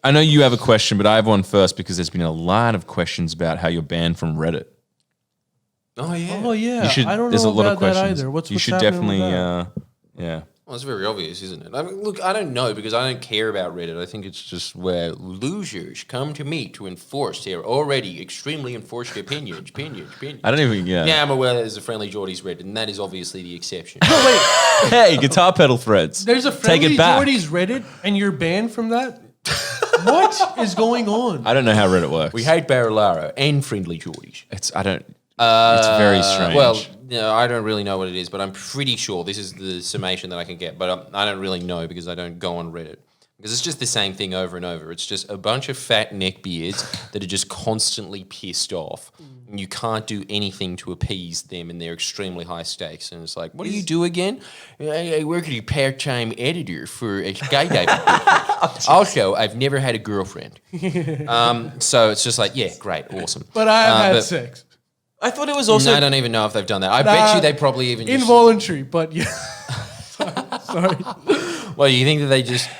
I know you have a question, but I have one first because there's been a lot of questions about how you're banned from Reddit. Oh yeah. Oh yeah. You should, I don't there's know a lot about of questions. that either. What's you should happening definitely, with that? yeah. Well, it's very obvious, isn't it? I mean, look, I don't know because I don't care about Reddit. I think it's just where losers come to me to enforce their already extremely enforced opinions. I don't even, Yeah, I'm aware there's a Friendlyjordies Reddit, and that is obviously the exception. Hey, guitar pedal threads. There's a Take it back. Friendlyjordies Reddit, and you're banned from that. What is going on? I don't know how Reddit works. We hate Barolaro and Friendlyjordies. It's very strange. Well, I don't really know what it is, but I'm pretty sure this is the summation that I can get. But I don't really know because I don't go on Reddit. Because it's just the same thing over and over. It's just a bunch of fat neckbeards that are just constantly pissed off. And you can't do anything to appease them, and they're extremely high stakes. And it's like, what do you do again? I work as a part-time editor for a skydiving. Also, I've never had a girlfriend. So it's just like, yeah, great, awesome. But I have had sex. I thought it was also... No, I don't even know if they've done that. I bet you they probably even just... Involuntary, but yeah. Sorry. Well, you think that they just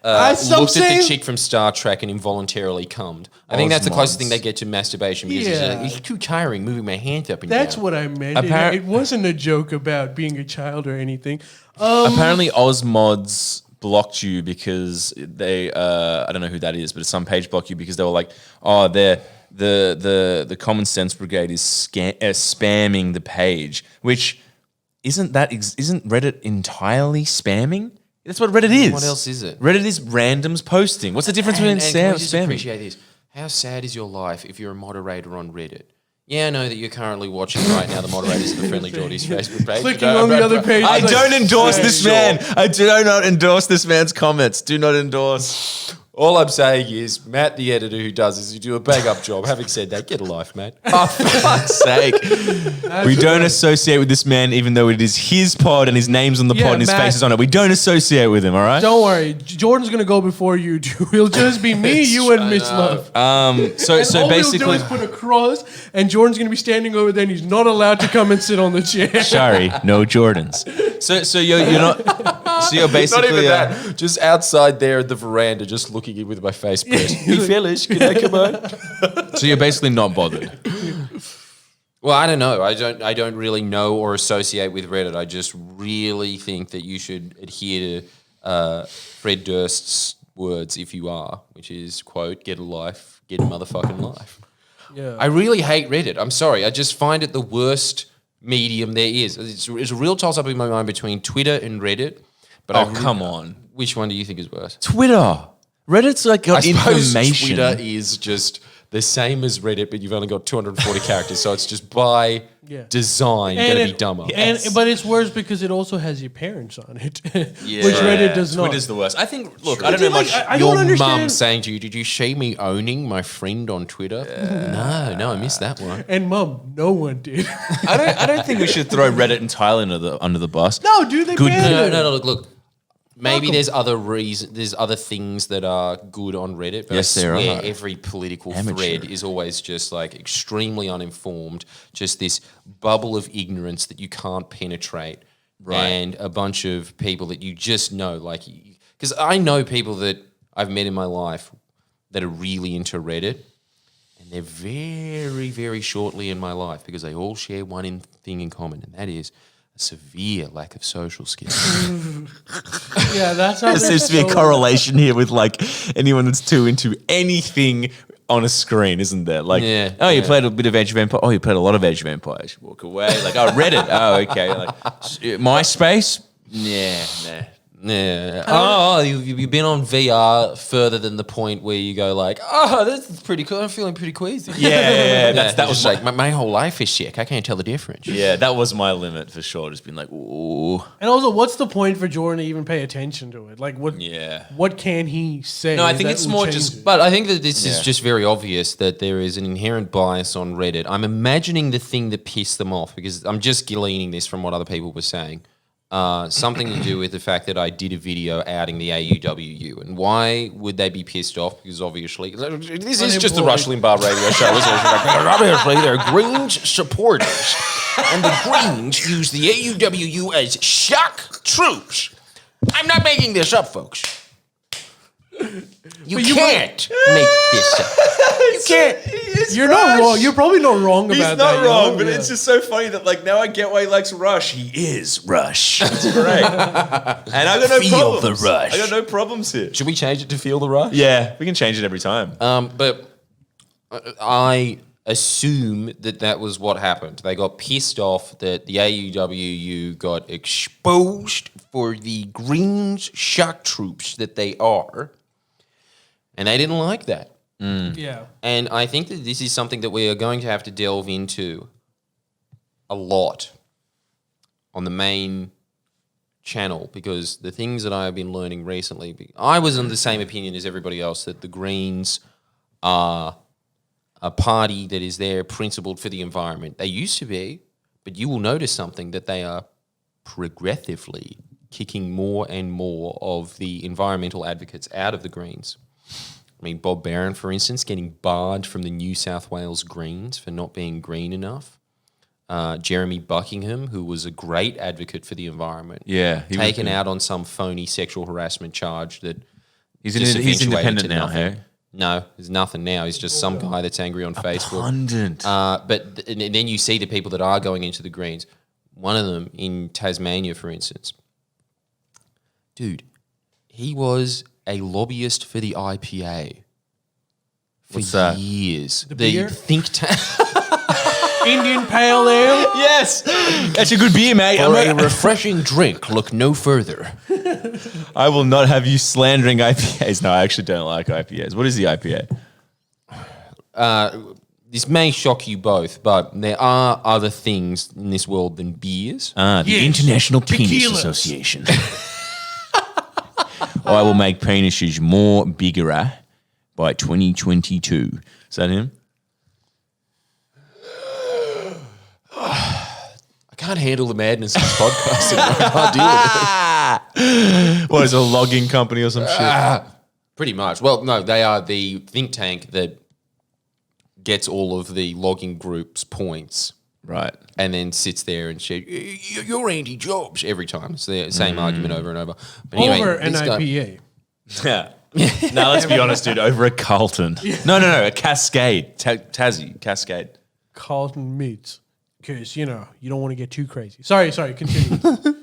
looked at the chick from Star Trek and involuntarily cummed? I think that's the closest thing they get to masturbation because it's too tiring moving my hands up and down. That's what I meant. It wasn't a joke about being a child or anything. Apparently, Ozmods blocked you because they... I don't know who that is, but some page blocked you because they were like, oh, the Common Sense Brigade is spamming the page, which isn't Reddit entirely spamming? That's what Reddit is. What else is it? Reddit is randoms posting. What's the difference between can we just spamming? Appreciate this. How sad is your life if you're a moderator on Reddit? Yeah, I know that you're currently watching right now the moderators of the Friendlyjordies Facebook page. Clicking on the other page. I don't endorse this man. I do not endorse this man's comments. Do not endorse. All I'm saying is, Matt, the editor who does this, you do a bang-up job. Having said that, get a life, mate. Oh, for fuck's sake. We don't associate with this man, even though it is his pod and his name's on the pod and his face is on it. We don't associate with him, all right? Don't worry. Jordan's going to go before you do. It'll just be me, you, and Miss Love. So all basically... we'll do is put a cross, and Jordan's going to be standing over there, and he's not allowed to come and sit on the chair. Sorry, no Jordans. So you're not... So you're basically... Not even that. Just outside there at the veranda, just looking in with my face pressed. Hey, fellas, can I come on? So you're basically not bothered. Well, I don't know. I don't really know or associate with Reddit. I just really think that you should adhere to Fred Durst's words if you are, which is, quote, get a life, get a motherfucking life. Yeah. I really hate Reddit. I'm sorry. I just find it the worst medium there is. It's a real toss-up in my mind between Twitter and Reddit. But come on. Which one do you think is worse? Twitter. Reddit's like got I suppose information. Twitter is just the same as Reddit, but you've only got 240 characters, so it's just by design going to be dumber. But it's worse because it also has your parents on it, which Reddit does not. Twitter's the worst. I think, look, True. I don't know much. Your mum saying to you, did you see me owning my friend on Twitter? No, I missed that one. And Mum, no one did. I don't think we should throw Reddit entirely under the bus. No, dude, they banned it. No, look. Maybe there's other things that are good on Reddit, but yes, I there swear are. every political thread is always just like extremely uninformed, just this bubble of ignorance that you can't penetrate, and a bunch of people that you just know, like, because I know people that I've met in my life that are really into Reddit, and they're very, very shortly in my life because they all share one thing in common, and that is a severe lack of social skills. Yeah, that's how there seems to be a correlation here with like anyone that's too into anything on a screen, isn't there? Like, you played a bit of Age of Empires. Oh, you played a lot of Age of Empires. Walk away. Like, oh, Reddit. Oh, okay. Like, MySpace? Nah. Yeah. Oh, you've been on VR further than the point where you go like, oh, this is pretty cool. I'm feeling pretty queasy. Yeah. That was like my whole life is sick. I can't tell the difference. Yeah, that was my limit for sure. Just being like, ooh. And also, what's the point for Jordan to even pay attention to it? Like, what can he say? No, I think it's more just. But I think that this is just very obvious that there is an inherent bias on Reddit. I'm imagining the thing that pissed them off because I'm just gleaning this from what other people were saying. Something to do with the fact that I did a video outing the AUWU. And why would they be pissed off? Because obviously, this is just the Rush Limbaugh radio show. Obviously, they're Greens supporters. And the Greens use the AUWU as shock troops. I'm not making this up, folks. You can't make this up. You can't. You're not wrong. You're probably not wrong about that. He's not wrong, know? but it's just so funny that like now I get why he likes Rush. He is Rush. It's great. And I got no Feel problems. the rush. I got no problems here. Should we change it to Feel the Rush? Yeah, we can change it every time. But I assume that was what happened. They got pissed off that the AEWU got exposed for the Greens shock troops that they are, and they didn't like that. Yeah. And I think that this is something that we are going to have to delve into a lot on the main channel, because the things that I have been learning recently, I was in the same opinion as everybody else that the Greens are a party that is there principled for the environment. They used to be, but you will notice something, that they are progressively kicking more and more of the environmental advocates out of the Greens. I mean, Bob Barron, for instance, getting barred from the New South Wales Greens for not being green enough. Jeremy Buckingham, who was a great advocate for the environment, taken out on some phony sexual harassment charge that he's independent now, hey? No, there's nothing now. He's just some guy that's angry on Facebook. Pundit. And then you see the people that are going into the Greens. One of them in Tasmania, for instance. Dude, he was a lobbyist for the IPA for What's that? years. The beer? think tank. Indian Pale Ale. Yes, that's a good beer, mate. For a refreshing drink, look no further. I will not have you slandering IPAs. No, I actually don't like IPAs. What is the IPA? This may shock you both, but there are other things in this world than beers. The Yes, International Penis tequilas. Association. I will make penises more bigger by 2022. Is that him? I can't handle the madness of this podcast. I can't deal with it. What is it, a logging company or some shit? Pretty much. Well, no, they are the think tank that gets all of the logging group's points. Right. And then sits there and says, "You're anti-jobs" every time. It's the same argument over and over. But anyway, Over an this guy- IPA. Yeah. Now let's be honest, dude. Over a Carlton. No, a Cascade. Tassie. Cascade. Carlton meats. Because, you don't want to get too crazy. Sorry, continue. Well,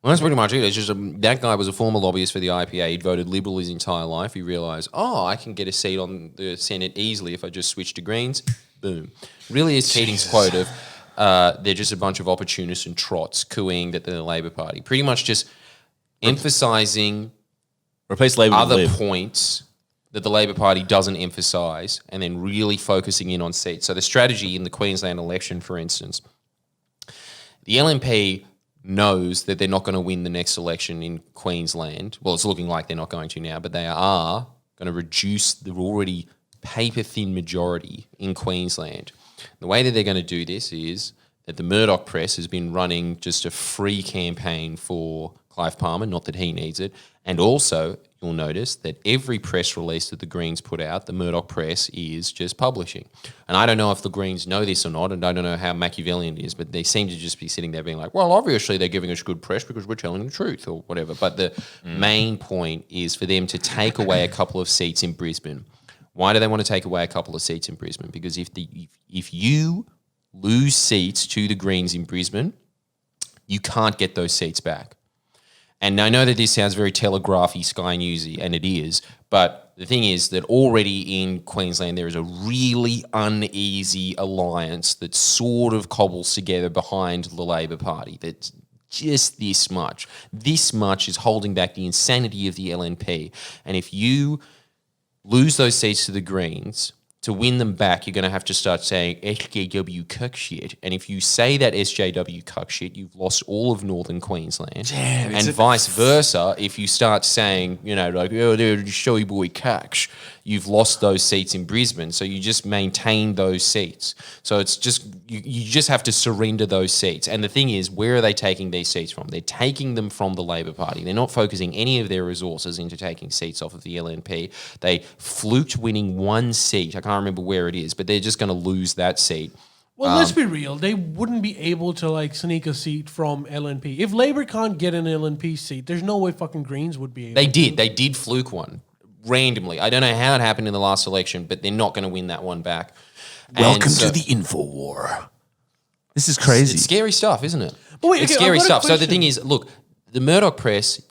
that's pretty much it. It's just that guy was a former lobbyist for the IPA. He'd voted Liberal his entire life. He realised, I can get a seat on the Senate easily if I just switch to Greens. Boom. Really is Keating's quote of, they're just a bunch of opportunists and trots cooing that they're the Labor Party. Pretty much just emphasising Replace Labor with other Live. points that the Labor Party doesn't emphasise, and then really focusing in on seats. So the strategy in the Queensland election, for instance, the LNP knows that they're not going to win the next election in Queensland. Well, it's looking like they're not going to now, but they are going to reduce the already paper-thin majority in Queensland. The way that they're going to do this is that the Murdoch press has been running just a free campaign for Clive Palmer, not that he needs it, and also you'll notice that every press release that the Greens put out, the Murdoch press is just publishing. And I don't know if the Greens know this or not, and I don't know how Machiavellian it is, but they seem to just be sitting there being like, well, obviously they're giving us good press because we're telling the truth or whatever. But the main point is for them to take away a couple of seats in Brisbane. Why do they want to take away a couple of seats in Brisbane? Because if you lose seats to the Greens in Brisbane, you can't get those seats back. And I know that this sounds very telegraphy, Sky Newsy, and it is, but the thing is that already in Queensland there is a really uneasy alliance that sort of cobbles together behind the Labor Party. That's just this much. This much is holding back the insanity of the LNP. And if you lose those seats to the Greens, to win them back, you're going to have to start saying SJW cuck shit. And if you say that SJW cuck shit, you've lost all of northern Queensland. Damn, and vice versa, if you start saying, like, oh, they're showy boy cucks, you've lost those seats in Brisbane. So you just maintain those seats. So it's just, you just have to surrender those seats. And the thing is, where are they taking these seats from? They're taking them from the Labor Party. They're not focusing any of their resources into taking seats off of the LNP. They fluked winning one seat. I can't remember where it is, but they're just going to lose that seat. Well, let's be real. They wouldn't be able to like sneak a seat from LNP. If Labour can't get an LNP seat, there's no way fucking Greens would be able They did. They did fluke one randomly. I don't know how it happened in the last election, but they're not going to win that one back. Welcome to the info war. This is crazy. It's scary stuff, isn't it? But wait, It's okay, scary I've got a stuff. So the question. thing is, look, the Murdoch press,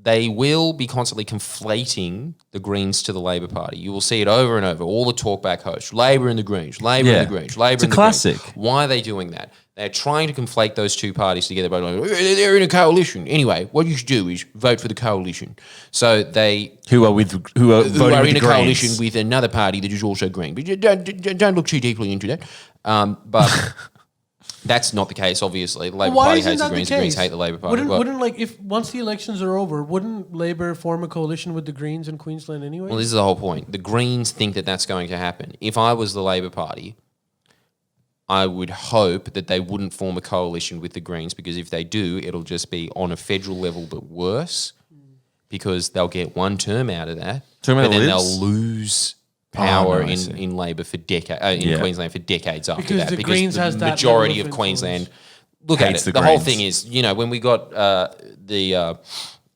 they will be constantly conflating the Greens to the Labor Party. You will see it over and over. All the talkback hosts, Labor and the Greens, Labor and the Greens, Labor It's a and the classic. Greens. Why are they doing that? They're trying to conflate those two parties together by like, they're in a coalition. Anyway, what you should do is vote for the coalition. So they Who are voting who with are in the a coalition Greens. with another party that is also green. But you don't look too deeply into that. But that's not the case, obviously. The Labor Why Party isn't hates the that Greens. the The Greens case? hate the Labor Party. Wouldn't like if once the elections are over, wouldn't Labour form a coalition with the Greens in Queensland anyway? Well, this is the whole point. The Greens think that that's going to happen. If I was the Labor Party, I would hope that they wouldn't form a coalition with the Greens, because if they do, it'll just be on a federal level but worse, because they'll get one term out of that, Term out but of then Libs? they'll lose power I see. in Labor for Queensland for decades after Because that. the Greens the has that majority level of of Queensland look at Hates it. the The whole Greens. thing is, when we got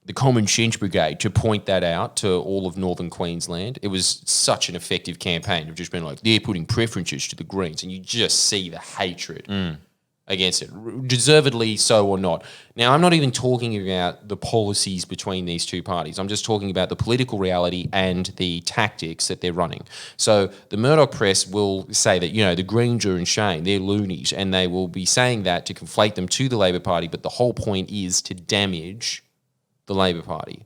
the Common Sense Brigade to point that out to all of northern Queensland, it was such an effective campaign of just being like, they're putting preferences to the Greens, and you just see the hatred against it, deservedly so or not. Now, I'm not even talking about the policies between these two parties. I'm just talking about the political reality and the tactics that they're running. So the Murdoch press will say that, the Greens are insane, they're loonies, and they will be saying that to conflate them to the Labor Party, but the whole point is to damage the Labor Party.